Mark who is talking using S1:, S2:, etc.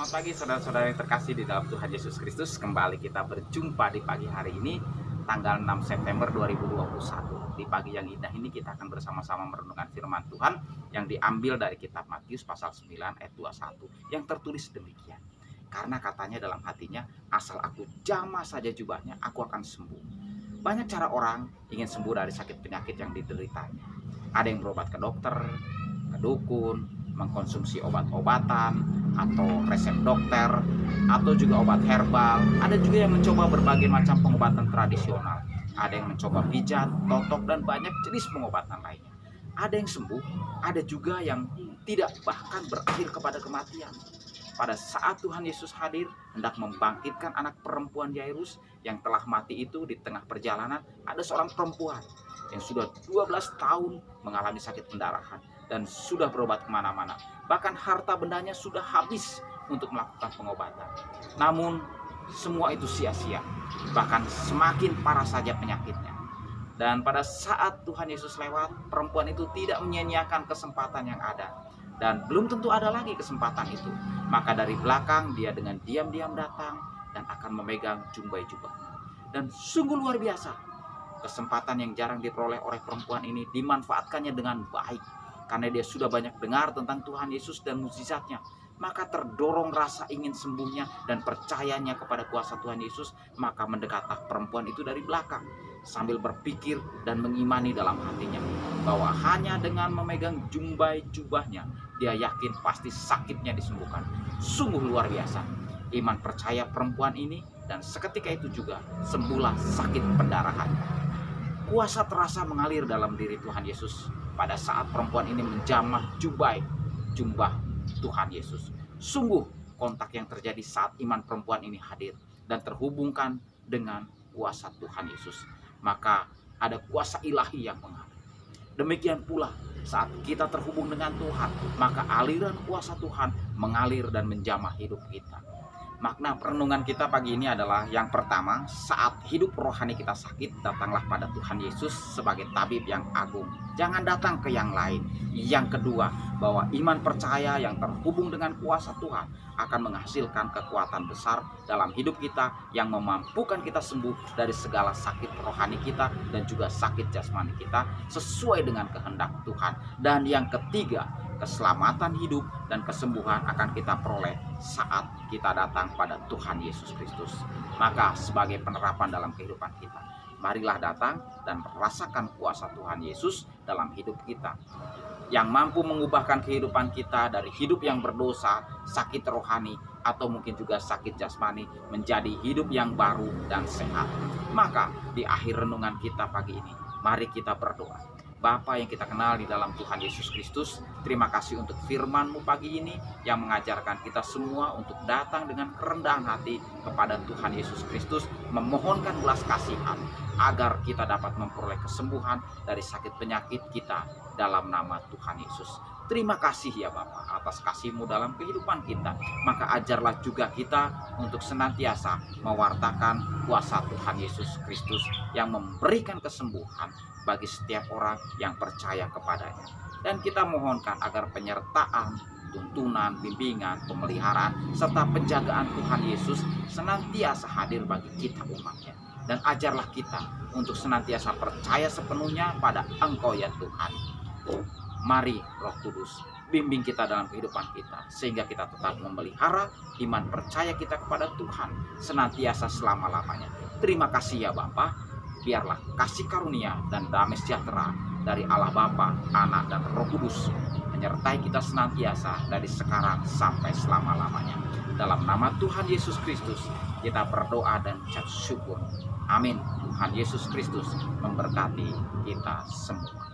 S1: Selamat pagi saudara-saudara yang terkasih di dalam Tuhan Yesus Kristus. Kembali kita berjumpa di pagi hari ini, tanggal 6 September 2021. Di pagi yang indah ini kita akan bersama-sama merenungkan firman Tuhan yang diambil dari kitab Matius pasal 9 ayat 21 yang tertulis demikian. Karena katanya dalam hatinya, asal aku jamah saja jubahnya, aku akan sembuh. Banyak cara orang ingin sembuh dari sakit penyakit yang dideritanya. Ada yang berobat ke dokter, ke dukun, mengkonsumsi obat-obatan atau resep dokter, atau juga obat herbal. Ada juga yang mencoba berbagai macam pengobatan tradisional. Ada yang mencoba pijat, totok, dan banyak jenis pengobatan lainnya. Ada yang sembuh, ada juga yang tidak, bahkan berakhir kepada kematian. Pada saat Tuhan Yesus hadir hendak membangkitkan anak perempuan Yairus yang telah mati itu, di tengah perjalanan ada seorang perempuan yang sudah 12 tahun mengalami sakit pendarahan dan sudah berobat kemana-mana. Bahkan harta bendanya sudah habis untuk melakukan pengobatan. Namun semua itu sia-sia. Bahkan semakin parah saja penyakitnya. Dan pada saat Tuhan Yesus lewat, perempuan itu tidak menyia-nyiakan kesempatan yang ada. Dan belum tentu ada lagi kesempatan itu. Maka dari belakang dia dengan diam-diam datang dan akan memegang jubahnya. Dan sungguh luar biasa. Kesempatan yang jarang diperoleh oleh perempuan ini dimanfaatkannya dengan baik. Karena dia sudah banyak dengar tentang Tuhan Yesus dan mukjizatnya, maka terdorong rasa ingin sembuhnya dan percayanya kepada kuasa Tuhan Yesus, maka mendekatlah perempuan itu dari belakang sambil berpikir dan mengimani dalam hatinya bahwa hanya dengan memegang jubahnya dia yakin pasti sakitnya disembuhkan. Sungguh luar biasa iman percaya perempuan ini, dan seketika itu juga sembuhlah sakit pendarahan. Kuasa terasa mengalir dalam diri Tuhan Yesus pada saat perempuan ini menjamah jubah Tuhan Yesus. Sungguh kontak yang terjadi saat iman perempuan ini hadir dan terhubungkan dengan kuasa Tuhan Yesus, maka ada kuasa ilahi yang mengalir. Demikian pula saat kita terhubung dengan Tuhan, maka aliran kuasa Tuhan mengalir dan menjamah hidup kita. Makna perenungan kita pagi ini adalah yang pertama, saat hidup rohani kita sakit, datanglah pada Tuhan Yesus sebagai tabib yang agung. Jangan datang ke yang lain. Yang kedua, bahwa iman percaya yang terhubung dengan kuasa Tuhan akan menghasilkan kekuatan besar dalam hidup kita yang memampukan kita sembuh dari segala sakit rohani kita dan juga sakit jasmani kita sesuai dengan kehendak Tuhan. Dan yang ketiga, keselamatan hidup dan kesembuhan akan kita peroleh saat kita datang pada Tuhan Yesus Kristus. Maka sebagai penerapan dalam kehidupan kita, marilah datang dan merasakan kuasa Tuhan Yesus dalam hidup kita, yang mampu mengubahkan kehidupan kita dari hidup yang berdosa, sakit rohani, atau mungkin juga sakit jasmani, menjadi hidup yang baru dan sehat. Maka di akhir renungan kita pagi ini, mari kita berdoa. Bapa yang kita kenal di dalam Tuhan Yesus Kristus, terima kasih untuk firman-Mu pagi ini yang mengajarkan kita semua untuk datang dengan kerendahan hati kepada Tuhan Yesus Kristus, memohonkan belas kasihan agar kita dapat memperoleh kesembuhan dari sakit penyakit kita dalam nama Tuhan Yesus. Terima kasih ya Bapa atas kasih-Mu dalam kehidupan kita. Maka ajarlah juga kita untuk senantiasa mewartakan kuasa Tuhan Yesus Kristus yang memberikan kesembuhan bagi setiap orang yang percaya kepadanya. Dan kita mohonkan agar penyertaan, tuntunan, bimbingan, pemeliharaan, serta penjagaan Tuhan Yesus senantiasa hadir bagi kita umatnya. Dan ajarlah kita untuk senantiasa percaya sepenuhnya pada Engkau ya Tuhan. Mari Roh Kudus bimbing kita dalam kehidupan kita, sehingga kita tetap memelihara iman percaya kita kepada Tuhan senantiasa selama-lamanya. Terima kasih ya Bapa. Biarlah kasih karunia dan damai sejahtera dari Allah Bapa, Anak, dan Roh Kudus menyertai kita senantiasa dari sekarang sampai selama-lamanya. Dalam nama Tuhan Yesus Kristus kita berdoa dan ucap syukur. Amin. Tuhan Yesus Kristus memberkati kita semua.